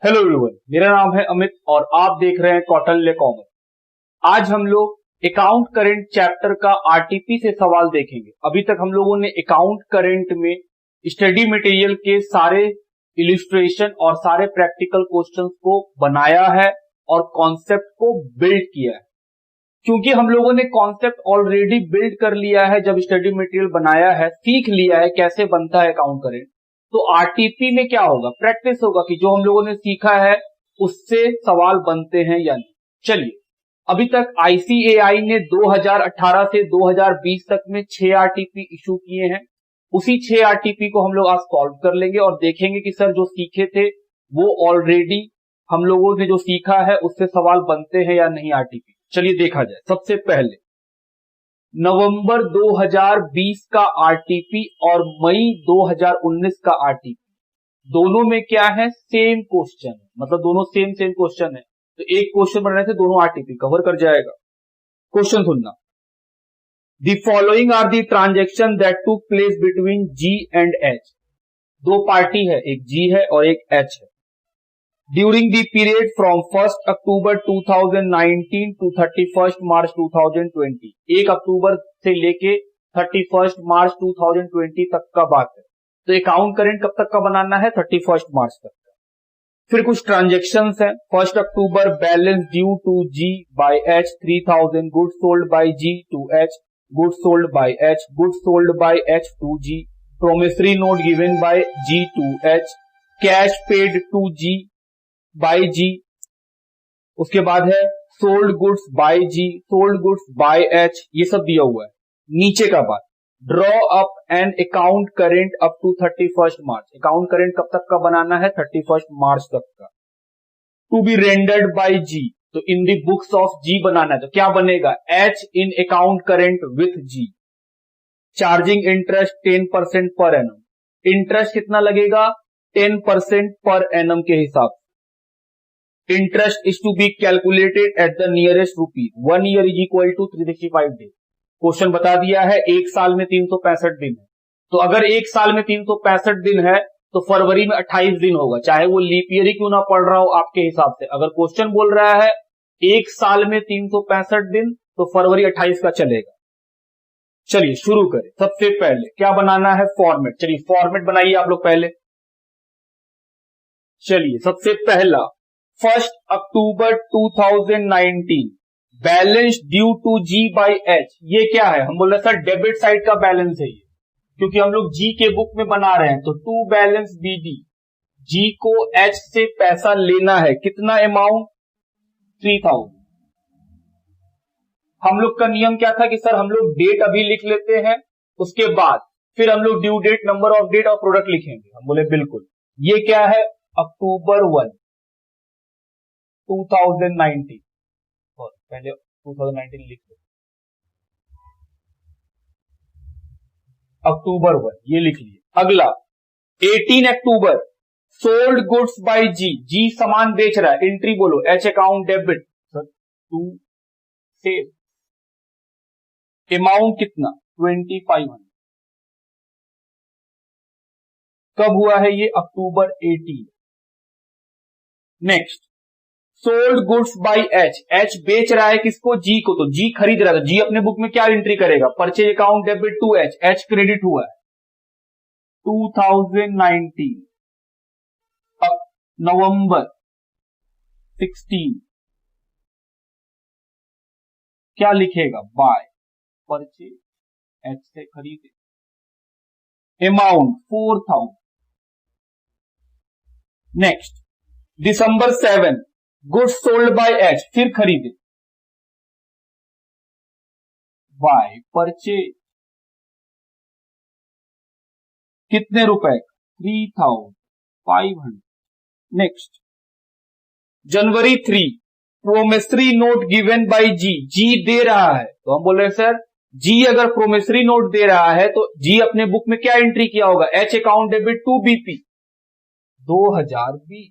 Hello everyone, मेरा नाम है अमित और आप देख रहे हैं कौटिल्य कॉमर्स। आज हम लोग अकाउंट करेंट चैप्टर का आरटीपी से सवाल देखेंगे। अभी तक हम लोगों ने अकाउंट करेंट में स्टडी मटेरियल के सारे इलिस्ट्रेशन और सारे प्रैक्टिकल क्वेश्चंस को बनाया है और कॉन्सेप्ट को बिल्ड किया है। क्योंकि हम लोगों ने कॉन्सेप्ट ऑलरेडी बिल्ड कर लिया है, जब स्टडी मटेरियल बनाया है, सीख लिया है कैसे बनता है अकाउंट करेंट, तो आरटीपी में क्या होगा, प्रैक्टिस होगा कि जो हम लोगों ने सीखा है उससे सवाल बनते हैं या नहीं। चलिए, अभी तक आईसीएआई ने 2018 से 2020 तक में 6 आरटीपी इशू किए हैं। उसी 6 आरटीपी को हम लोग आज सॉल्व कर लेंगे और देखेंगे कि सर जो सीखे थे वो ऑलरेडी हम लोगों ने जो सीखा है उससे सवाल बनते हैं या नहीं आरटीपी। चलिए देखा जाए। सबसे पहले नवंबर 2020 का आरटीपी और मई 2019 का आरटीपी, दोनों में क्या है, सेम क्वेश्चन है, मतलब दोनों सेम क्वेश्चन है। तो एक क्वेश्चन बनने से दोनों आरटीपी कवर कर जाएगा। क्वेश्चन सुनना। The following are the transaction that took place between G and H. दो पार्टी है, एक जी है और एक एच है। During the period from 1 October 2019 to 31 March 2020। 1 अक्टूबर से लेके 31 मार्च 2020 तक का बात है। तो अकाउंट करेंट कब तक का बनाना है, 31 मार्च तक का। फिर कुछ ट्रांजेक्शन्स हैं। 1 October balance due to G by H 3000, goods sold by G to H, goods sold by H, goods sold by H to G, promissory note given by G to H, cash paid to G by G. उसके बाद है sold goods by G, sold goods by H, ये सब दिया हुआ है। नीचे का बात, draw up an account current up to 31 March. Account current कब तक का बनाना है, 31 मार्च तक का। To be rendered by G, तो in the books of G बनाना है। तो क्या बनेगा, H in account current with G. Charging interest 10% per annum. Interest कितना लगेगा, 10% पर एनम के हिसाब से। Interest is to be calculated at the nearest rupees. 1 year is equal to 365 days. Question बता दिया है, एक साल में 365 दिन है। तो अगर एक साल में 365 दिन है तो फरवरी में 28 दिन होगा, चाहे वो लीप ईयर ही क्यों ना पड़ रहा हो आपके हिसाब से। अगर क्वेश्चन बोल रहा है एक साल में 365 दिन तो फरवरी 28 का चलेगा। चलिए शुरू करें। सबसे पहले क्या बनाना है, फॉर्मेट। चलिए फॉर्मेट बनाइए आप लोग पहले। चलिए सबसे पहला 1 October 2019 balance due to G by H. ये क्या है, हम बोल रहे सर डेबिट साइड का बैलेंस है ये, क्योंकि हम लोग जी के बुक में बना रहे हैं। तो टू बैलेंस बीडी, जी को एच से पैसा लेना है। कितना अमाउंट, 3000। हम लोग का नियम क्या था कि सर हम लोग डेट अभी लिख लेते हैं, उसके बाद फिर हम लोग due date, number of date और प्रोडक्ट लिखेंगे। हम बोले बिल्कुल। ये क्या है, अक्टूबर 1 2019, और पहले 2019 लिख लो, अक्टूबर 1 ये लिख लिए। अगला 18 October sold goods by G. G सामान बेच रहा है, एंट्री बोलो H account debit to sale. Amount कितना, 2500। कब हुआ है ये, October 18। Next sold goods by H. H बेच रहा है किसको, जी को, तो जी खरीद रहा था। जी अपने बुक में क्या एंट्री करेगा, purchase account debit to H, H credit हुआ है 2019 नवंबर 16। क्या लिखेगा, बाय, परचेज, एच से खरीदे, amount 4000। Next December 7 goods sold by H, फिर खरीदे, बाय, परचेज, कितने रुपए का, 3500। Next January 3 promissory note given by G. G दे रहा है, तो हम बोल रहे हैं सर जी अगर प्रोमिसरी नोट दे रहा है तो जी अपने बुक में क्या एंट्री किया होगा, H account debit to BP 2020।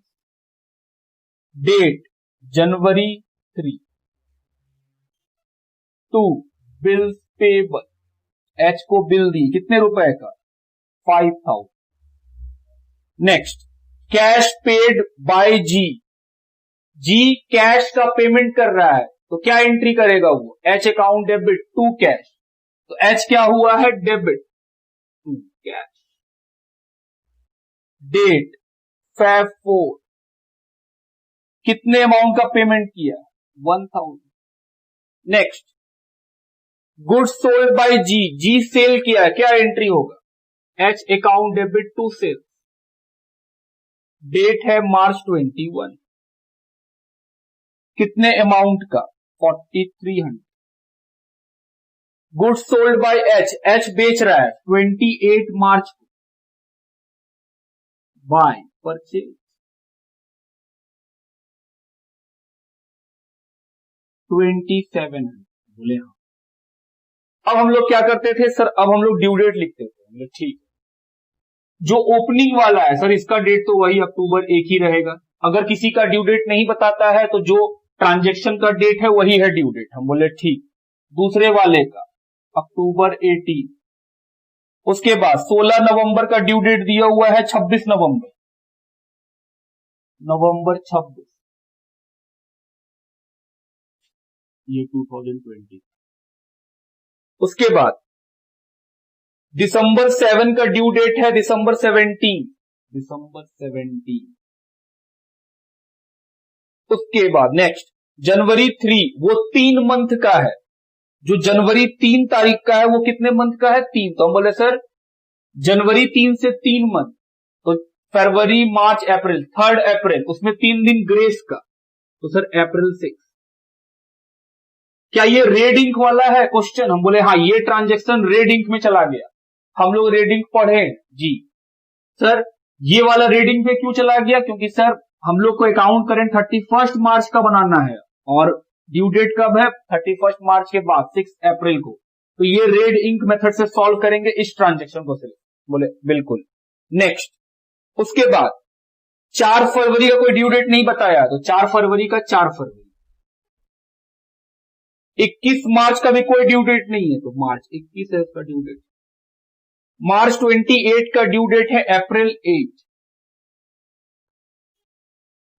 Date January 3। 2 bills payable, H को बिल दी, कितने रुपए का, 5000। Next cash paid by G, G cash का पेमेंट कर रहा है तो क्या एंट्री करेगा वो, H account debit to cash, तो एच क्या हुआ है, debit to cash. Date Feb 4, कितने अमाउंट का पेमेंट किया, 1000। Next, goods sold by G, G cell किया है, क्या एंट्री होगा, H account debit to sale. Date है March 21, कितने अमाउंट का, 4300। Goods sold by H, H बेच रहा है 28 मार्च को, बाय परचेज 2700, बोले हाँ। अब हम लोग क्या करते थे सर, अब हम लोग ड्यू डेट लिखते थे, हमने ठीक, जो ओपनिंग वाला है सर इसका डेट तो वही अक्टूबर 1 ही रहेगा, अगर किसी का ड्यू डेट नहीं बताता है तो जो ट्रांजेक्शन का डेट है वही है ड्यू डेट, हम बोले ठीक। दूसरे वाले का अक्टूबर 18, उसके बाद 16 नवंबर का ड्यू डेट दिया हुआ है 26 नवंबर, नवंबर 26, ये 2020। उसके बाद दिसंबर 7 का ड्यू डेट है दिसंबर 17, दिसंबर 17। उसके बाद नेक्स्ट जनवरी 3, वो 3 मंथ का है, जो जनवरी 3 तारीख का है वो कितने मंथ का है, 3, तो हम बोले सर जनवरी 3 से 3 मंथ, तो फरवरी मार्च अप्रैल, 3 अप्रैल, उसमें 3 दिन ग्रेस का, तो सर अप्रैल 6। क्या ये रेड इंक वाला है क्वेश्चन, हम बोले हाँ ये ट्रांजेक्शन रेड इंक में चला गया, हम लोग रेड इंक पढ़े जी। सर ये वाला रेड इंक में क्यों चला गया, क्योंकि सर हम लोग को अकाउंट करेंट 31 मार्च का बनाना है और ड्यू डेट कब है, 31 मार्च के बाद 6 अप्रैल को, तो ये रेड इंक मेथड से सॉल्व करेंगे इस ट्रांजेक्शन को सिर्फ, बोले बिल्कुल। नेक्स्ट, उसके बाद 4 फरवरी का कोई ड्यू डेट नहीं बताया, तो 4 फरवरी का 4 फरवरी, 21 मार्च का भी कोई ड्यू डेट नहीं है, तो मार्च 21 है इसका ड्यू डेट। मार्च 28 का ड्यू डेट है अप्रैल 8,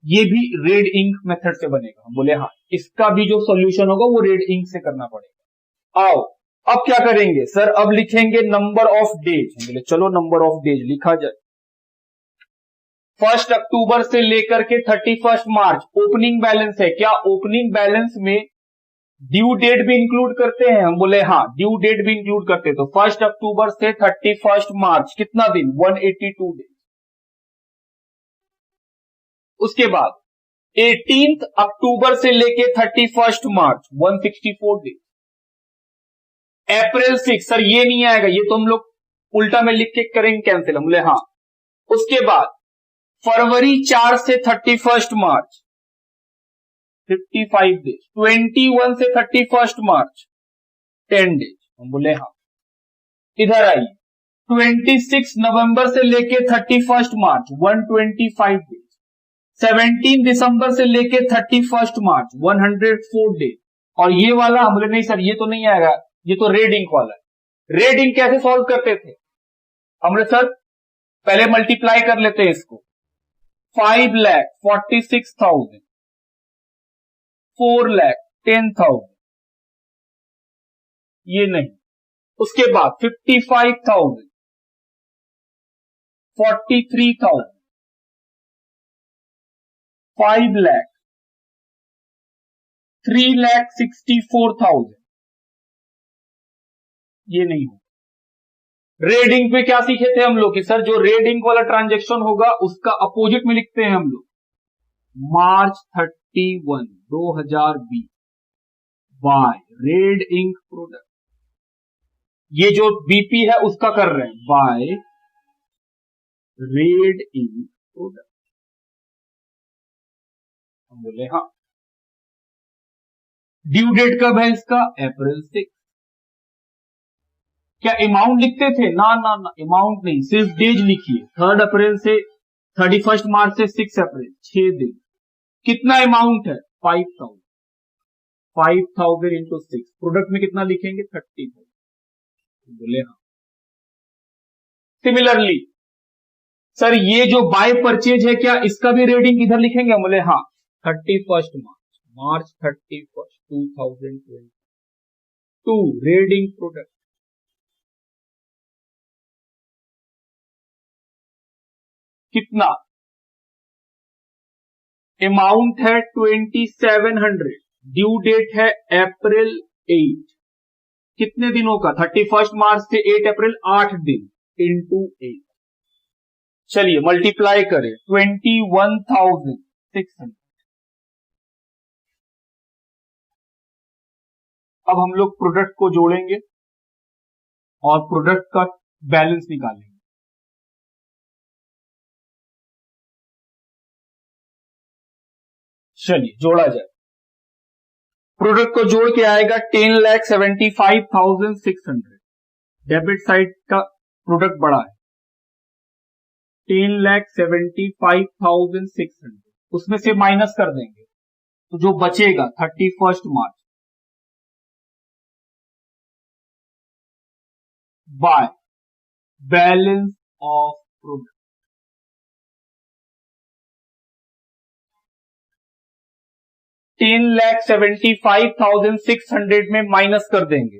ये भी रेड इंक मेथड से बनेगा, हम बोले हाँ इसका भी जो सॉल्यूशन होगा वो रेड इंक से करना पड़ेगा। आओ अब क्या करेंगे सर, अब लिखेंगे नंबर ऑफ डेज, हम बोले चलो नंबर ऑफ डेज लिखा जाए। 1 अक्टूबर से लेकर के 31 मार्च ओपनिंग बैलेंस है, क्या ओपनिंग बैलेंस में ड्यू डेट भी इंक्लूड करते हैं, हम बोले हाँ ड्यू डेट भी इंक्लूड करते हैं, तो 1 अक्टूबर से 31 मार्च कितना दिन, 182 डेज। उसके बाद 18 अक्टूबर से लेके 31 मार्च 164 डेज। अप्रैल 6, सर ये नहीं आएगा, ये तो हम लोग उल्टा में लिख के करेंगे कैंसिल, हम बोले हाँ। उसके बाद फरवरी 4 से 31 मार्च 55 डेज, 21 से 31 मार्च 10 डेज, हम बोले हाँ। इधर आइए 26 नवंबर से लेके 31 मार्च 125 डेज, 17 दिसंबर से लेके 31 मार्च 104 डेज, और ये वाला हम बोले नहीं सर ये तो नहीं आएगा, ये तो रेड इंक वाला है। रेड इंक कैसे सॉल्व करते थे, हमने सर पहले मल्टीप्लाई कर लेते हैं इसको, 5,46,000, 4,10,000, ये नहीं। उसके बाद 55,000, 43,000, 5 लाख, 3,64,000, ये नहीं हो। रेड इंक पे क्या सीखे थे हम लोग कि सर जो रेड इंक वाला ट्रांजेक्शन होगा उसका अपोजिट में लिखते हैं हम लोग, मार्च 31, 2020 बाय रेड इंक प्रोडक्ट, ये जो बीपी है उसका कर रहे हैं बाय रेड इंक प्रोडक्ट, हम बोले हाँ। ड्यू डेट कब है इसका, अप्रैल 6। क्या अमाउंट लिखते थे, ना ना ना अमाउंट नहीं, सिर्फ डेज लिखिए, 3 अप्रैल से 31 मार्च से 6 अप्रैल 6 दिन। कितना अमाउंट है, 5,000, 5,000 इंटू 6, प्रोडक्ट में कितना लिखेंगे, 30,000, बोले हाँ। सिमिलरली सर ये जो बाय परचेज है क्या इसका भी रेडिंग इधर लिखेंगे? बोले हाँ, 31 मार्च 31 2022 रेडिंग प्रोडक्ट कितना? अमाउंट है 2700, ड्यू डेट है April 8, कितने दिनों का? 31 मार्च से 8 अप्रैल, 8 दिन इंटू 8। चलिए मल्टीप्लाई करें, 21,600। अब हम लोग प्रोडक्ट को जोड़ेंगे और प्रोडक्ट का बैलेंस निकालेंगे। चलिए जोड़ा जाए, प्रोडक्ट को जोड़ के आएगा 10,75,600। डेबिट साइड का प्रोडक्ट बड़ा है, 10,75,600, उसमें से माइनस कर देंगे तो जो बचेगा 31 मार्च बाय बैलेंस ऑफ प्रोडक्ट। $10,75,600 में माइनस कर देंगे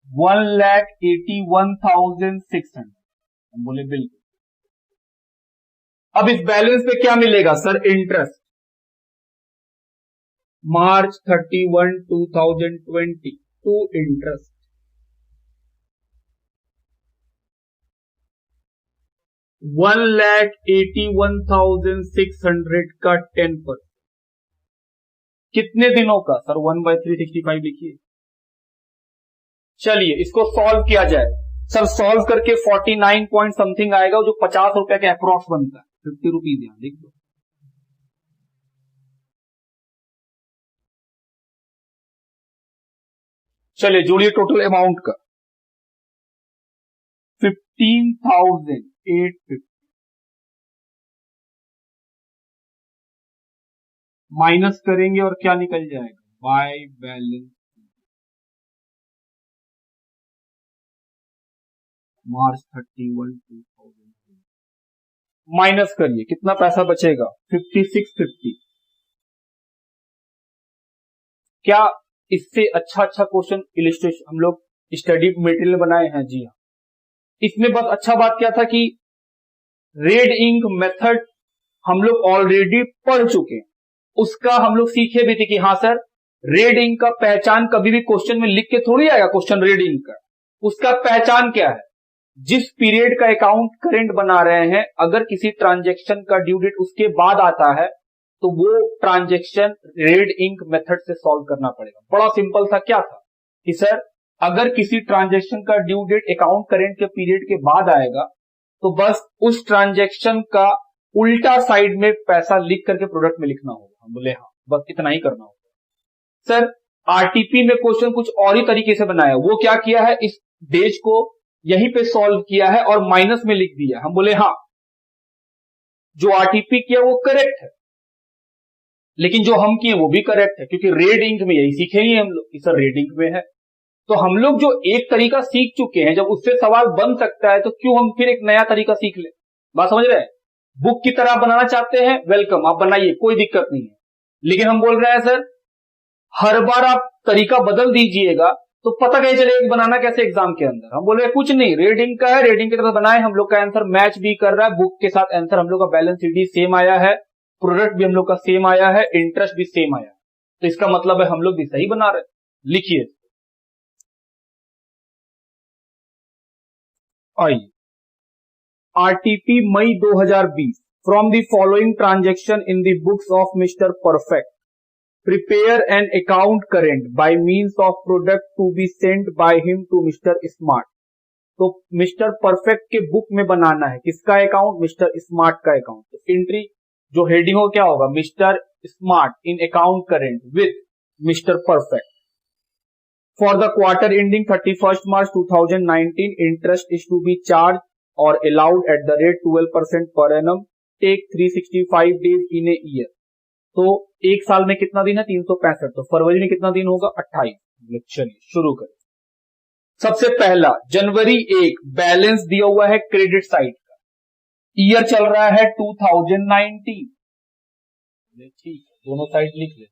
1,81,600। बोले बिल्कुल। अब इस बैलेंस पे क्या मिलेगा sir? Interest. March 31, 2020 to interest 1,81,600 का 10%, कितने दिनों का सर? 1/365 लिखिए। चलिए इसको सॉल्व किया जाए सर, सॉल्व करके 49 पॉइंट समथिंग आएगा, जो 50 रुपए का अप्रोक्स बनता है, 50 रुपीज यहां लिख दो। चलिए जोड़िए टोटल अमाउंट का, 15,850 माइनस करेंगे और क्या निकल जाएगा? बाय बैलेंस मार्च 31, 2000 माइनस करिए, कितना पैसा बचेगा? 5650। क्या इससे अच्छा क्वेश्चन इलिस्ट्रेशन हम लोग स्टडी मटेरियल बनाए हैं? जी हाँ। इसमें बस अच्छा बात क्या था कि रेड इंक मेथड हम लोग ऑलरेडी पढ़ चुके हैं, उसका हम लोग सीखे भी थे कि हाँ सर रेड इंक का पहचान कभी भी क्वेश्चन में लिख के थोड़ी आएगा। क्वेश्चन रेड इंक का, उसका पहचान क्या है? जिस पीरियड का अकाउंट करेंट बना रहे हैं, अगर किसी ट्रांजैक्शन का ड्यू डेट उसके बाद आता है तो वो ट्रांजैक्शन रेड इंक मेथड से सॉल्व करना पड़ेगा। बड़ा सिंपल था। क्या था कि सर अगर किसी ट्रांजैक्शन का ड्यू डेट अकाउंट करेंट के पीरियड के बाद आएगा तो बस उस ट्रांजैक्शन का उल्टा साइड में पैसा लिख करके प्रोडक्ट में लिखना होगा। हम बोले हाँ, बस इतना ही करना होगा। सर आरटीपी में क्वेश्चन कुछ और ही तरीके से बनाया, वो क्या किया है? इस डेज को यहीं पे सॉल्व किया है और माइनस में लिख दिया। हम बोले हाँ, जो आरटीपी किया वो करेक्ट है, लेकिन जो हम किए वो भी करेक्ट है, क्योंकि रेड इंक में यही सीखे ही हम लोग कि सर रेड इंक में है। तो हम लोग जो एक तरीका सीख चुके हैं, जब उससे सवाल बन सकता है तो क्यों हम फिर एक नया तरीका सीख ले? बात समझ रहे हैं? बुक की तरह बनाना चाहते हैं, वेलकम, आप बनाइए, कोई दिक्कत नहीं है। लेकिन हम बोल रहे हैं सर हर बार आप तरीका बदल दीजिएगा तो पता कैसे चलेगा बनाना कैसे एग्जाम के अंदर। हम बोल रहे हैं कुछ नहीं, रेडिंग का है, रेडिंग की तरह बनाए, हम लोग का आंसर मैच भी कर रहा है बुक के साथ। आंसर हम लोग का बैलेंस शीट सेम आया है, प्रोडक्ट भी हम लोग का सेम आया है, इंटरेस्ट भी सेम आया है, तो इसका मतलब है हम लोग भी सही बना रहे। लिखिए, आइए, RTP May 2020 from the following transaction in the books of Mr Perfect, prepare an account current by means of product to be sent by him to Mr Smart. तो मिस्टर परफेक्ट के बुक में बनाना है किसका account? Mr Smart का account. तो entry जो heading हो क्या होगा? Mr Smart in account current with Mr Perfect for the quarter ending 31 March 2019, interest is to be charge और allowed at the rate 12% per annum, take 365 days in a year. तो एक साल में कितना दिन है? 365। तो फरवरी में कितना दिन होगा? 28। चलिए शुरू करें। सबसे पहला जनवरी 1 बैलेंस दिया हुआ है क्रेडिट साइड का, ईयर चल रहा है 2019। ठीक है, दोनों साइड लिख ले।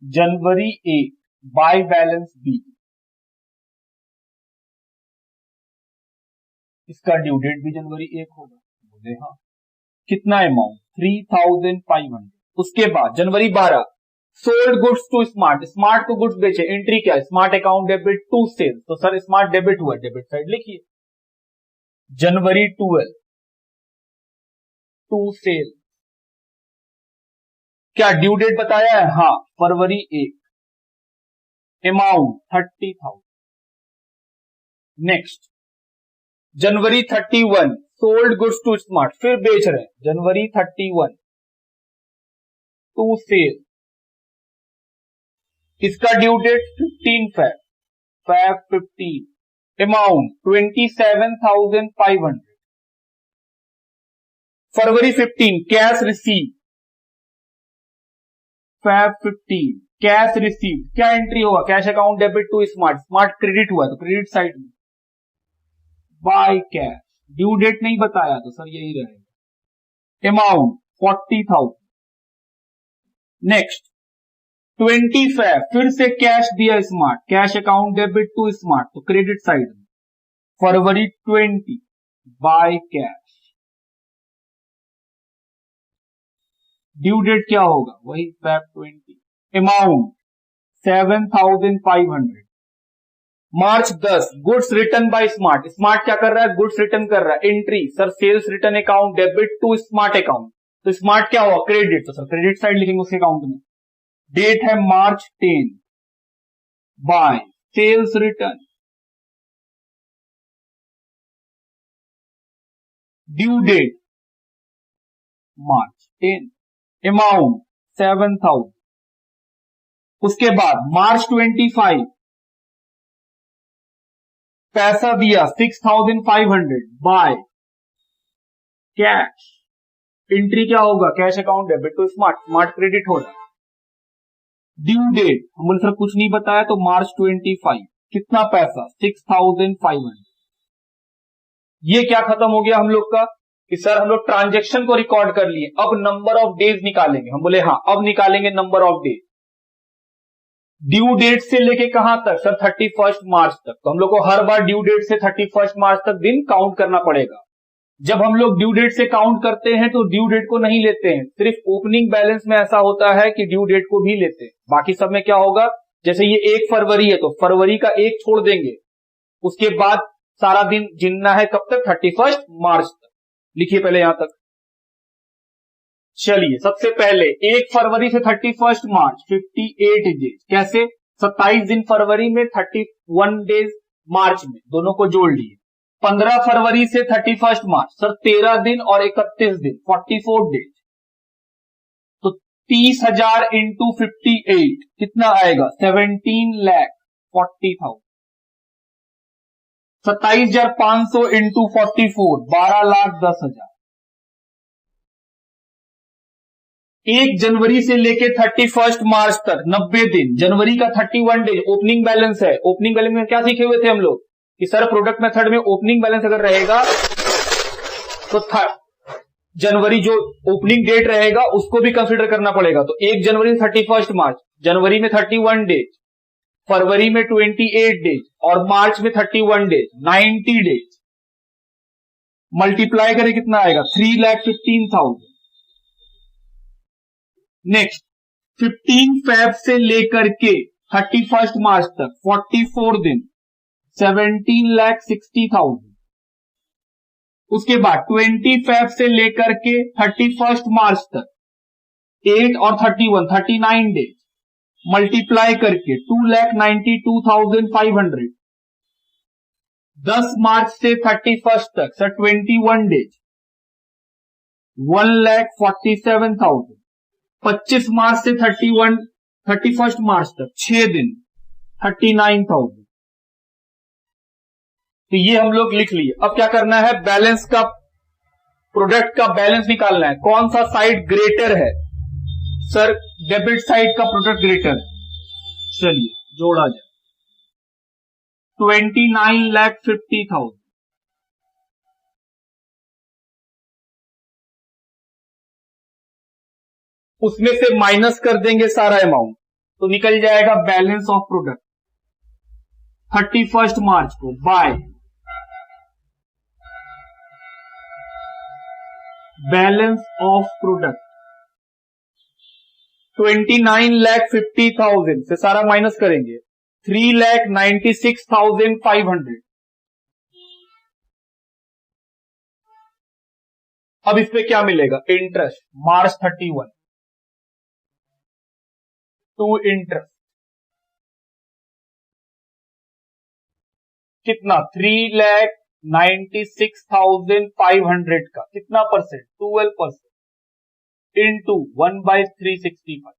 जनवरी 1 बाय बैलेंस बी, इसका ड्यू डेट भी जनवरी 1 होगा। बोले हाँ। कितना अमाउंट? 3500। उसके बाद January 12 sold goods to Smart, Smart को गुड्स बेचे। एंट्री क्या? Smart account debit to sales. तो सर स्मार्ट डेबिट हुआ, डेबिट साइड लिखिए। जनवरी 12 टू सेल, क्या ड्यू डेट बताया है? हाँ, February 1, amount 30,000। Next January 31 sold goods to Smart, फिर बेच रहे हैं। जनवरी 31 टू सेल, इसका due date 15 Feb 15, amount 27,500। February 15 cash receive, fab 15 cash receive, क्या एंट्री होगा? Cash account debit to Smart, Smart credit हुआ तो क्रेडिट साइड में बाय कैश। ड्यू डेट नहीं बताया तो सर यही रहेगा, अमाउंट 40,000। नेक्स्ट 20 फैब फिर से कैश दिया Smart, cash account debit to Smart तो क्रेडिट साइड में। February 20 by cash, due date क्या होगा? वही Feb 20, amount 7,500। March 10 goods return by Smart, Smart क्या कर रहा है? गुड्स रिटर्न कर रहा है। Entry sir sales return account debit to Smart account, तो स्मार्ट क्या हुआ? क्रेडिट, तो सर क्रेडिट साइड लिखेंगे उसके अकाउंट में। डेट है March 10 by sales return, due date March 10, amount 7,000। उसके बाद मार्च 25 पैसा दिया 6,500 बाय कैश, एंट्री क्या होगा? Cash account debit to Smart, Smart credit हो रहा है। ड्यू डेट हम बोले सर कुछ नहीं बताया तो मार्च 25, कितना पैसा? 6,500। ये क्या खत्म हो गया हम लोग का कि सर हम लोग ट्रांजेक्शन को रिकॉर्ड कर लिए, अब नंबर ऑफ डेज निकालेंगे। हम बोले हाँ, अब निकालेंगे number of days. Due date से लेके कहां तक? सर 31 मार्च तक। तो हम लोग को हर बार ड्यू डेट से 31 मार्च तक दिन काउंट करना पड़ेगा। जब हम लोग ड्यू डेट से काउंट करते हैं तो ड्यू डेट को नहीं लेते हैं, सिर्फ ओपनिंग बैलेंस में ऐसा होता है कि ड्यू डेट को भी लेते हैं। बाकी सब में क्या होगा? जैसे ये 1 फरवरी है तो फरवरी का 1 छोड़ देंगे, उसके बाद सारा दिन गिनना है कब तक? 31 मार्च तक। लिखिए पहले यहां तक। चलिए सबसे पहले 1 फरवरी से 31 मार्च 58 डेज। कैसे? 27 दिन फरवरी में, 31 डेज मार्च में, दोनों को जोड़ लिए। 15 फरवरी से 31 मार्च, सर 13 दिन और 31 दिन, 44 डेज। तो 30,000 इंटू 58 कितना आएगा? 17,40,000। 27,500 इंटू 44 12,10,000। 1 जनवरी से लेके 31 मार्च तक 90 दिन, जनवरी का 31 डेज ओपनिंग बैलेंस है। ओपनिंग बैलेंस में क्या सीखे हुए थे हम लोग कि सर प्रोडक्ट मेथड में ओपनिंग बैलेंस अगर रहेगा तो जनवरी जो ओपनिंग डेट रहेगा उसको भी कंसीडर करना पड़ेगा। तो 1 जनवरी से 31 मार्च, जनवरी में 31 डेज, फरवरी में 28 डेज और मार्च में 31 डेज, 90 डेज। मल्टीप्लाई करें कितना आएगा? 3,15,000। नेक्स्ट 15 फैब से लेकर के 31 मार्च तक 44 दिन, 17,60,000। उसके बाद 20 फैब से लेकर के 31 मार्च तक 8 और 31 39 डेज, मल्टीप्लाई करके 2,92,500। 10 मार्च से 31 तक सर 21 डेज, 1,47,000। 25 मार्च से 31 मार्च तक 6 दिन, 39,000। तो ये हम लोग लिख लिए। अब क्या करना है? बैलेंस का, प्रोडक्ट का बैलेंस निकालना है। कौन सा साइड ग्रेटर है? सर डेबिट साइड का प्रोडक्ट ग्रेटर है। चलिए जोड़ा जाए 29,50,000 उसमें से माइनस कर देंगे सारा अमाउंट, तो निकल जाएगा बैलेंस ऑफ प्रोडक्ट 31 मार्च को बाय बैलेंस ऑफ प्रोडक्ट 29,50,000 से सारा माइनस करेंगे 3,96,500। अब इस पे क्या मिलेगा? इंटरेस्ट मार्च 31 टू इंटरेस्ट कितना 3,96,500 का कितना परसेंट 12% इंटू 1/365।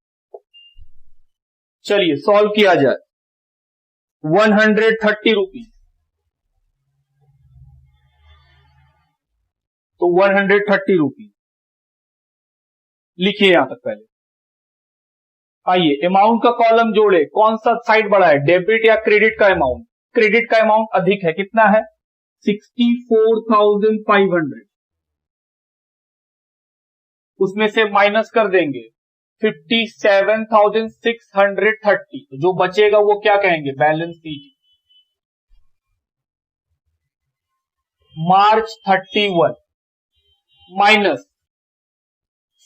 चलिए सॉल्व किया जाए। 130 रुपीज, तो 130 रुपीज लिखिए यहां तक पहले। आइए अमाउंट का कॉलम जोड़े, कौन सा साइड बड़ा है, डेबिट या क्रेडिट का अमाउंट? क्रेडिट का अमाउंट अधिक है, कितना है 64,500। उसमें से माइनस कर देंगे 57,630, तो जो बचेगा वो क्या कहेंगे? Balance sheet. March 31 minus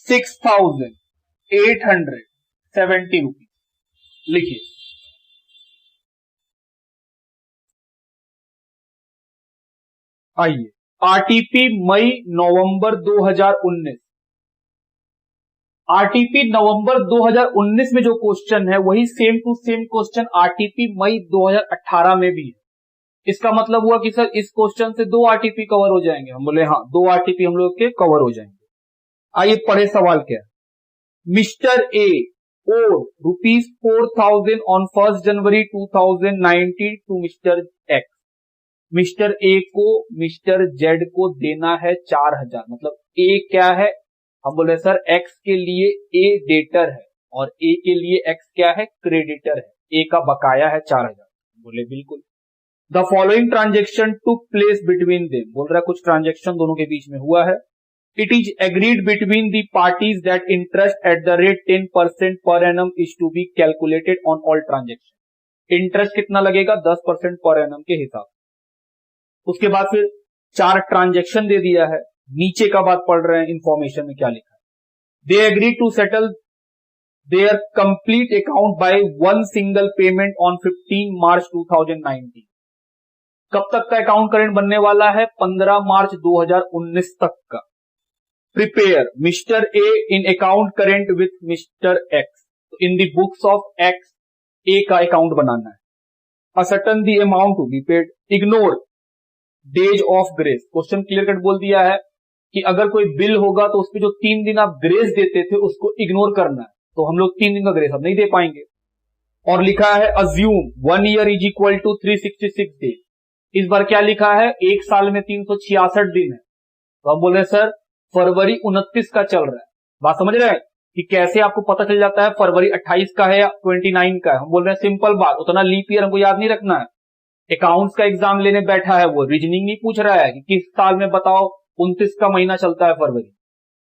6,870 rupees लिखिए। आइए आरटीपी मई नवंबर 2019, आरटीपी नवंबर 2019 में जो क्वेश्चन है वही same to same question RTP May 2018 में भी है। इसका मतलब हुआ कि सर इस क्वेश्चन से 2 आरटीपी कवर हो जाएंगे। हम बोले हाँ 2 आरटीपी हम लोग के कवर हो जाएंगे। आइए पढ़े सवाल क्या है। मिस्टर ए और ₹4,000 on 1 January 2019 to Mr X. Mr A को मिस्टर जेड को देना है 4,000, मतलब ए क्या है, हम बोले सर एक्स के लिए ए डेटर है और ए के लिए एक्स क्या है, क्रेडिटर है। ए का बकाया है 4,000। बोले बिल्कुल। The following transaction took place between them, बोल रहा है कुछ ट्रांजेक्शन दोनों के बीच में हुआ है। It is agreed between the parties that interest at the rate 10% per annum is to be calculated on all transaction. Interest कितना लगेगा 10% पर एनम के हिसाब। उसके बाद फिर 4 ट्रांजेक्शन दे दिया है। नीचे का बात पढ़ रहे हैं, इंफॉर्मेशन में क्या लिखा है। They agree to settle their complete account by one single payment on 15 March 2019। कब तक का अकाउंट करेंट बनने वाला है? 15 मार्च 2019 तक का। Prepare mister A in account current with mister X, in the books of X A का account बनाना है। Ascertain the amount to be paid, ignore days of grace. Question clear cut बोल दिया है कि अगर कोई बिल होगा तो उसपे जो 3 दिन आप ग्रेस देते थे उसको इग्नोर करना है, तो हम लोग 3 दिन का ग्रेस अब नहीं दे पाएंगे। और लिखा है assume 1 year is equal to 366 days. इस बार क्या लिखा है, एक साल में 366 दिन है, तो हम बोल रहे हैं सर फरवरी 29 का चल रहा है। बात समझ रहे हैं कि कैसे आपको पता चल जाता है फरवरी 28 का है या 29 का है। हम बोल रहे हैं सिंपल बात, उतना लीप ईयर हमको याद नहीं रखना है। अकाउंट्स का एग्जाम लेने बैठा है वो रीजनिंग नहीं पूछ रहा है कि किस साल में बताओ 29 का महीना चलता है फरवरी।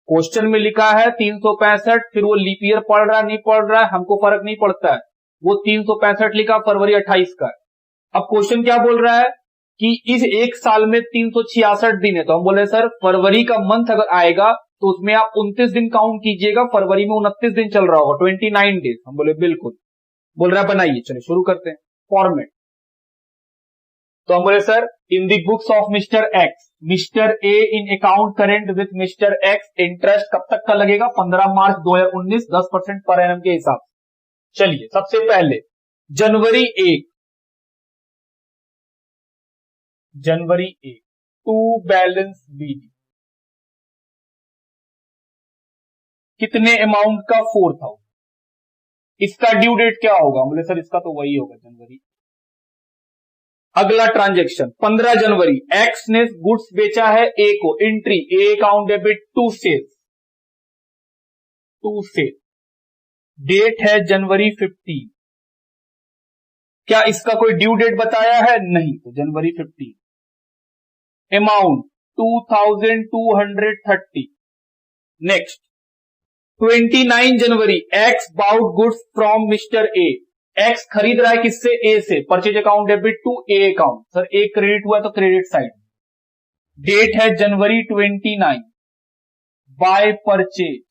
क्वेश्चन में लिखा है 365, फिर वो लीप ईयर पढ़ रहा है नहीं पढ़ रहा है हमको फर्क नहीं पड़ता है, वो 365 लिखा फरवरी 28 का है। अब क्वेश्चन क्या बोल रहा है कि इस एक साल में 366 दिन है, तो हम बोले सर फरवरी का मंथ अगर आएगा तो उसमें आप 29 दिन काउंट कीजिएगा, फरवरी में 29 दिन चल रहा होगा, 29 डेज। हम बोले बिल्कुल। बोल रहा है बनाइए, चलिए शुरू करते हैं फॉर्मेट। तो हम बोले sir in the books of mister X, Mr A in account current with mister x, interest कब तक का लगेगा 15 मार्च 2019, 10% पर एनम के हिसाब से। चलिए सबसे पहले जनवरी 1 टू बैलेंस बी, कितने अमाउंट का 4,000। इसका ड्यू डेट क्या होगा? बोले सर इसका तो वही होगा जनवरी। अगला ट्रांजेक्शन 15 जनवरी, एक्स ने गुड्स बेचा है ए को, entry A account debit to sales, date है जनवरी 15। क्या इसका कोई ड्यू डेट बताया है? नहीं, तो January 15। Amount 2,230। Next 29 January X bought goods from Mr A. X खरीद रहा है किससे? ए से। Purchase account debit to A account. Sir A credit हुआ तो क्रेडिट साइड। डेट है January 29। By purchase.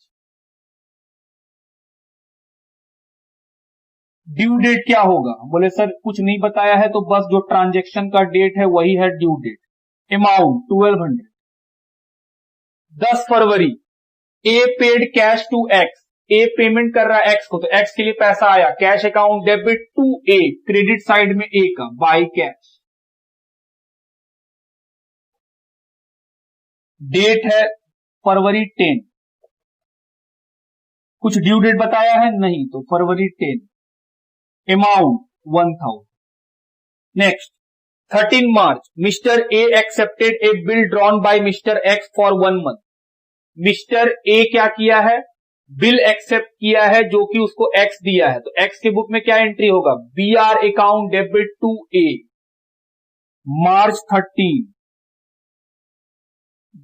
Due date क्या होगा? बोले सर कुछ नहीं बताया है तो बस जो ट्रांजेक्शन का डेट है वही है due date. Amount 1200। 10 February A paid cash to X. A payment कर रहा है एक्स को, तो एक्स के लिए पैसा आया। Cash account debit to A, credit side में ए का, बाय कैश। डेट है फरवरी 10। कुछ ड्यू डेट बताया है? नहीं, तो फरवरी 10। Amount 1000। Next 13 March mister A accepted a bill drawn by mister x for 1 month. Mister A क्या किया है? बिल एक्सेप्ट किया है जो कि उसको एक्स दिया है। तो एक्स के बुक में क्या एंट्री होगा? B R account debit to A March 13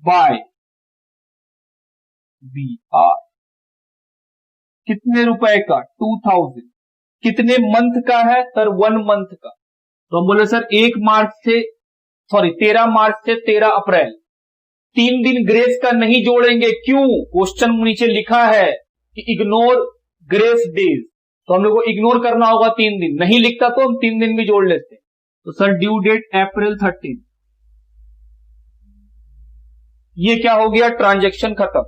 by B R. कितने रुपए का? 2000। कितने मंथ का है सर? 1 मंथ का। तो हम बोले सर 13 मार्च से 13 अप्रैल। 3 दिन ग्रेस का नहीं जोड़ेंगे। क्यों? क्वेश्चन नीचे लिखा है कि इग्नोर ग्रेस डेज, तो हम लोग को इग्नोर करना होगा 3 दिन। नहीं लिखता तो हम 3 दिन भी जोड़ लेते। तो सर ड्यू डेट अप्रैल 13। ये क्या हो गया? ट्रांजैक्शन खत्म।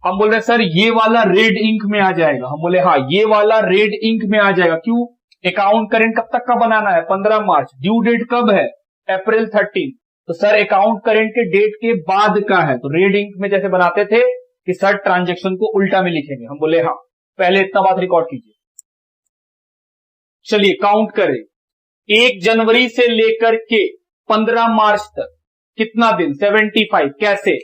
हम बोल रहे सर ये वाला रेड इंक में आ जाएगा। हम बोले हाँ ये वाला रेड इंक में आ जाएगा। क्यों? अकाउंट करेंट कब तक का बनाना है? 15 मार्च। ड्यू डेट कब है? अप्रैल 13। तो सर अकाउंट करेंट के डेट के बाद का है, तो रेड इंक में जैसे बनाते थे कि सर ट्रांजैक्शन को उल्टा में लिखेंगे। हम बोले हाँ, पहले इतना बात रिकॉर्ड कीजिए। चलिए काउंट करें। 1 जनवरी से लेकर के 15 मार्च तक कितना दिन? 75। कैसे?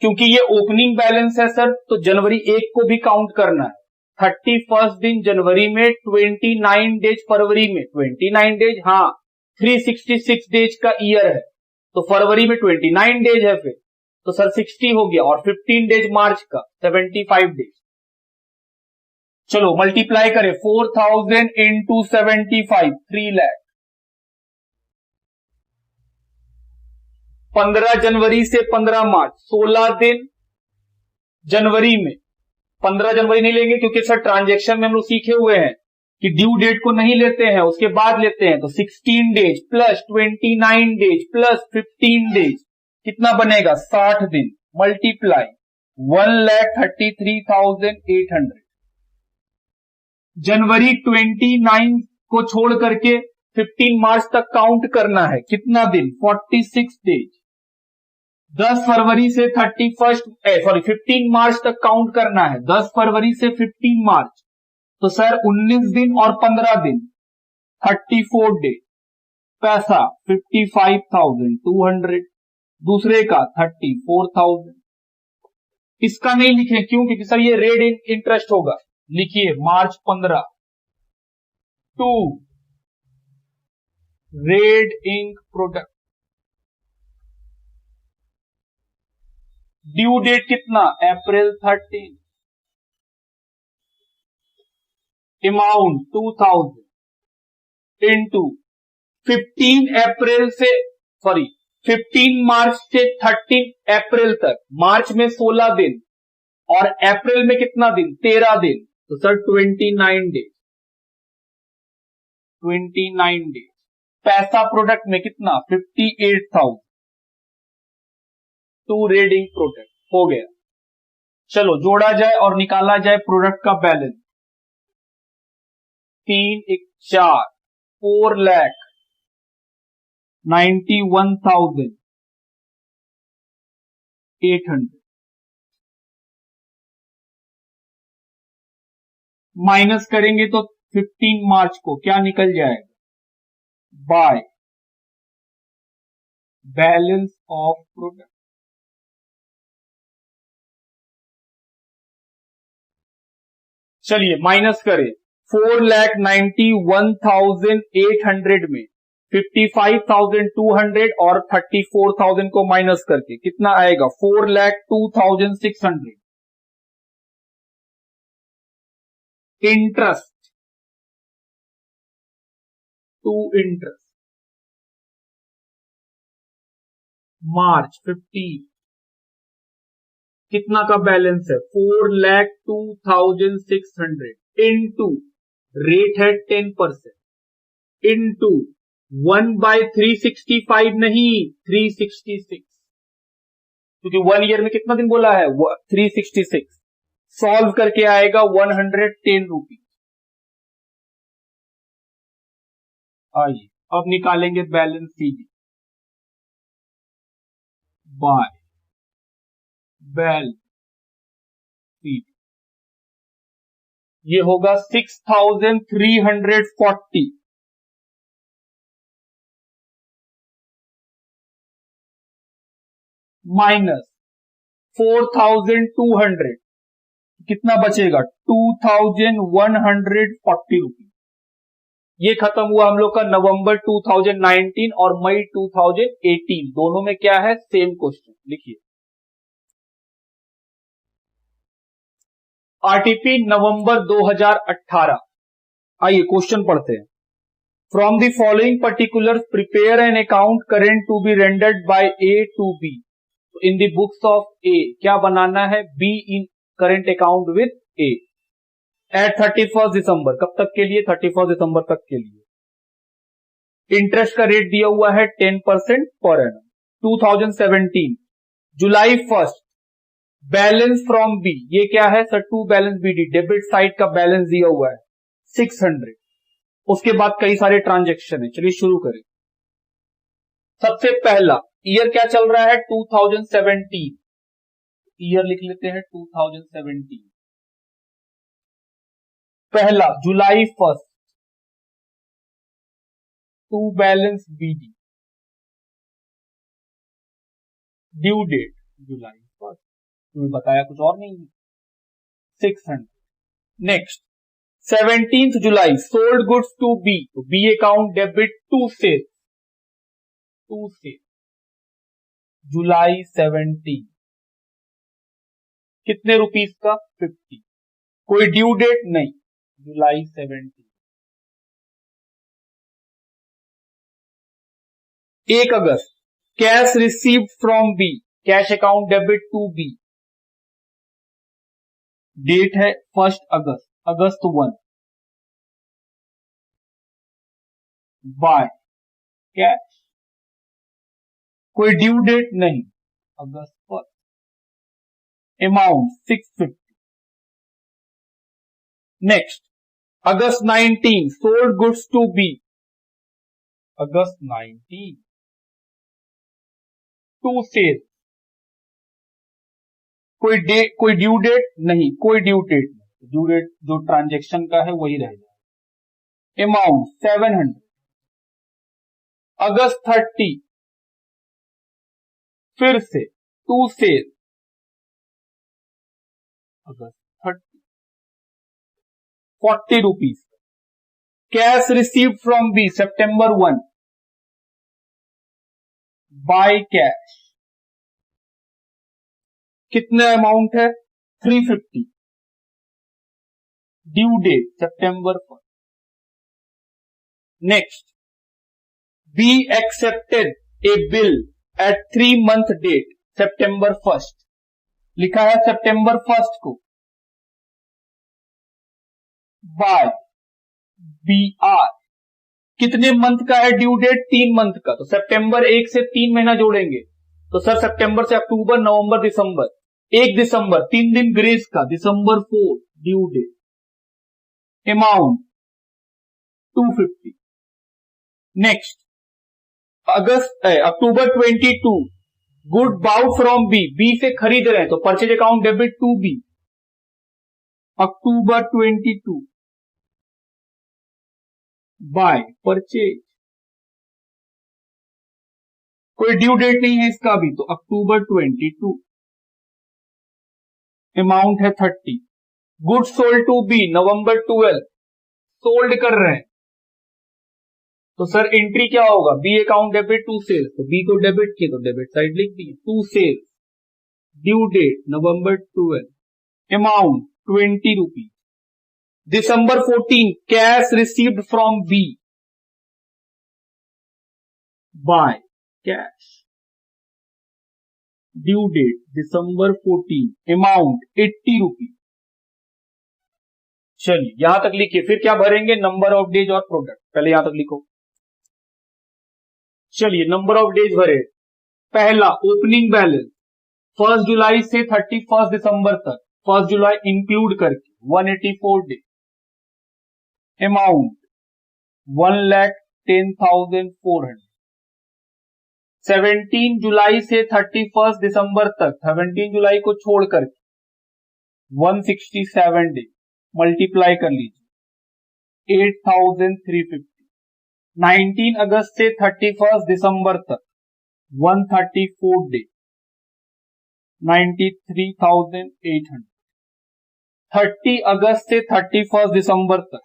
क्योंकि ये ओपनिंग बैलेंस है सर, तो जनवरी 1 को भी काउंट करना है। 31 दिन जनवरी में, 29 डेज फरवरी में। 29 डेज, हाँ 366 डेज का ईयर है, तो फरवरी में 29 डेज है फिर, तो सर 60 हो गया। और 15 डेज मार्च का, 75 डेज। चलो मल्टीप्लाई करें। 4000 इंटू 75, 3 लाख। 15 जनवरी से 15 मार्च, 16 दिन जनवरी में। 15 जनवरी नहीं लेंगे क्योंकि सर ट्रांजैक्शन में हम लोग सीखे हुए हैं कि ड्यू डेट को नहीं लेते हैं, उसके बाद लेते हैं। तो 16 days plus 29 days plus 15 days कितना बनेगा? 60 दिन। मल्टीप्लाई 1,33,800। जनवरी 29 को छोड़ करके 15 मार्च तक काउंट करना है। कितना दिन? 46 डेज। 10 फरवरी से 15 मार्च तक काउंट करना है। 10 फरवरी से 15 मार्च, तो सर 19 दिन और 15 दिन, 34 डेज। पैसा 55,200। दूसरे का 34,000। इसका नहीं लिखे क्यों? क्योंकि सर ये रेड इंटरेस्ट होगा। लिखिए March 15 to red ink product. Due date कितना? अप्रैल 13। अमाउंट 2000 इंटू 15 मार्च से 13 अप्रैल तक। मार्च में 16 दिन और अप्रैल में कितना दिन? 13 दिन, तो सर 29 डेज। 29 डेज। पैसा प्रोडक्ट में कितना? 58,000 टू रेडिंग प्रोडक्ट। हो गया। चलो जोड़ा जाए और निकाला जाए प्रोडक्ट का बैलेंस। 3 1 4, 4,91,800 माइनस करेंगे तो 15 मार्च को क्या निकल जाएगा? By balance of product. चलिए माइनस करें। 4,91,800 में 55,200 और 34,000 को माइनस करके कितना आएगा? 4,02,600। इंटरेस्ट टू इंटरेस्ट मार्च 15 कितना का बैलेंस है 4,02,600 इनटू रेट है 10% इनटू 1/365 नहीं 366 क्योंकि 1 ईयर में कितना दिन बोला है 366 सॉल्व करके आएगा 110 रुपीज। आइए अब निकालेंगे बैलेंस सीधी बाय बैलेंस सीधी ये होगा 6,340 माइनस 4,200 कितना बचेगा 2,140 रुपीज। ये खत्म हुआ हम लोग का नवंबर 2019 और मई 2018 दोनों में क्या है सेम क्वेश्चन लिखिए। RTP November 2018। आइए क्वेश्चन पढ़ते हैं। From the following particulars prepare an account current to be rendered by A to B. In the books of A क्या बनाना है B in current account with A at 31 December कब तक के लिए 31 दिसंबर तक के लिए। इंटरेस्ट का रेट दिया हुआ है 10% per annum. 2017 July 1 balance from B ये क्या है sir to balance BD debit side का बैलेंस दिया हुआ है 600। उसके बाद कई सारे ट्रांजेक्शन है चलिए शुरू करें। सबसे पहला ईयर क्या चल रहा है 2017 ईयर लिख लेते हैं 2017। पहला July 1 to balance BD due date July 1 तुम्हें बताया कुछ और नहीं है 600। Next 17 July sold goods to B तो B account debit to sale July 17 कितने रुपीस का 50। कोई ड्यू डेट नहीं July 17। 1 August cash received from B cash account debit to B date है 1 अगस्त अगस्त 1 बाय कैश कोई due date नहीं August 1 amount 650। Next August 19 sold goods to B August 19 to sale कोई due date नहीं कोई due date जो transaction का है वही रहेगा। अमाउंट 700। अगस्त 30 फिर से to sale August 30 40 rupees. Cash received from B September 1 by cash कितने अमाउंट है 350। Due date September 1। Next B accepted a bill at 3 month date September 1 लिखा है सितंबर 1 को बाय बी आर कितने मंथ का है ड्यू डेट 3 मंथ का तो सितंबर 1 से 3 महीना जोड़ेंगे तो सर सितंबर से अक्टूबर नवंबर दिसंबर 1 दिसंबर 3 दिन ग्रेस का दिसंबर 4 due date amount 250। Next October 22 good bought from B से खरीद रहे हैं तो purchase account debit to B October 22 by purchase कोई ड्यू डेट नहीं है इसका भी तो अक्टूबर 22 अमाउंट है 30। Good sold to B November 12 sold कर रहे हैं तो सर एंट्री क्या होगा B account debit to sales तो बी को डेबिट किया तो डेबिट साइड लिख दी to sales due date November 12 amount 20 rupees December 14, cash received from B. By cash. Due date December 14, amount 80 rupees. चलिए यहां तक लिखिए, फिर क्या भरेंगे, नंबर ऑफ डेज और प्रोडक्ट। पहले यहां तक लिखो। चलिए नंबर ऑफ डेज भरे। पहला ओपनिंग बैलेंस 1 जुलाई से 31 दिसंबर तक, 1 जुलाई इंक्लूड करके 184 डे। अमाउंट 1,10,400। 17 जुलाई से 31 दिसंबर तक, 17 जुलाई को छोड़कर 167 डे, मल्टीप्लाई कर लीजिए 8,350। 19 अगस्त से 31 दिसंबर तक 134 डे, 93,800। 30 अगस्त से 31 दिसंबर तक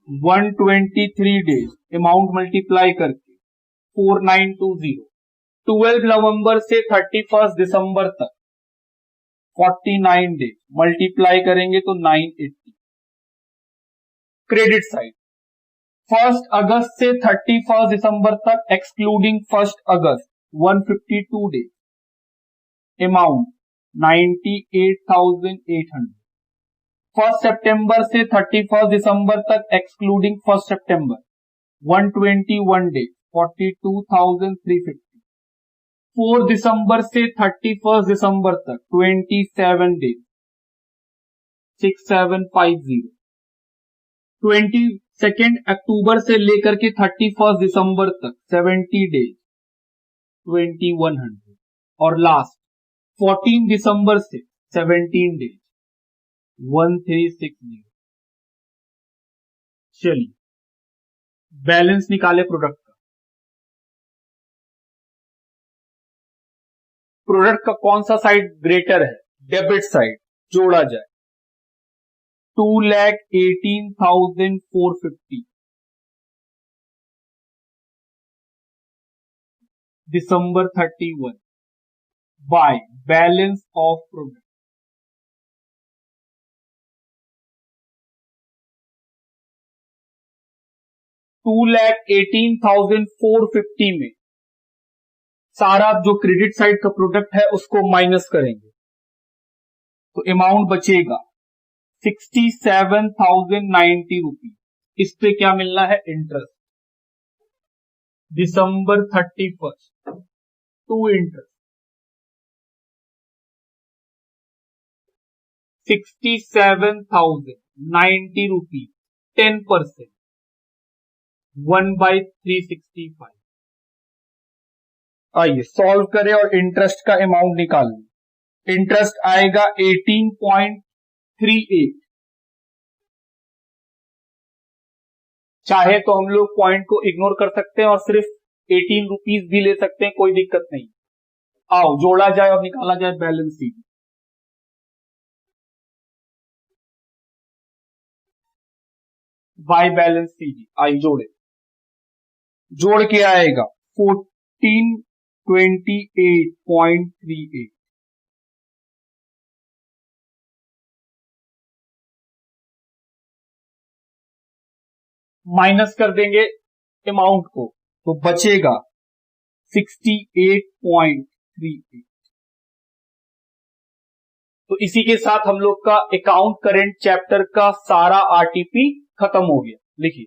123 डेज, अमाउंट मल्टीप्लाई करके 4920। 12 नवंबर से 31 दिसंबर तक 49 डेज, मल्टीप्लाई करेंगे तो 980। क्रेडिट साइड 1 अगस्त से 31 दिसंबर तक एक्सक्लूडिंग 1 अगस्त 152 डेज, अमाउंट 98,800। 1 सितंबर से 31 दिसंबर तक एक्सक्लूडिंग 1 सितंबर 121 डेज, 42,350। 4 दिसंबर से 31 दिसंबर तक 27 डेज, 6750। 22 अक्टूबर से लेकर के 31 दिसंबर तक 70 डेज, 2100। और लास्ट 14 दिसंबर से 17 डेज, 1360। चलिए बैलेंस निकाले प्रोडक्ट का। प्रोडक्ट का कौन सा साइड ग्रेटर है, डेबिट साइड, जोड़ा जाए 2,18,450 दिसंबर 31 बाय बैलेंस ऑफ प्रोडक्ट 2,18,450 में सारा जो क्रेडिट साइड का प्रोडक्ट है उसको माइनस करेंगे तो अमाउंट बचेगा 67,090 रुपीज। इस पे क्या मिलना है, इंटरेस्ट। दिसंबर 31 टू इंटरेस्ट 67,090 रुपीज, 10%, 1/365। आइए सॉल्व करें और इंटरेस्ट का अमाउंट निकाल लें। इंटरेस्ट आएगा 18.38। चाहे तो हम लोग पॉइंट को इग्नोर कर सकते हैं और सिर्फ 18 रुपीज भी ले सकते हैं, कोई दिक्कत नहीं। आओ जोड़ा जाए और निकाला जाए balance sheet. By balance sheet आई जोड़े, जोड़ के आएगा 1428.38। माइनस कर देंगे अमाउंट को तो बचेगा 68.38। तो इसी के साथ हम लोग का अकाउंट करेंट चैप्टर का सारा आरटीपी खत्म हो गया। लिखिए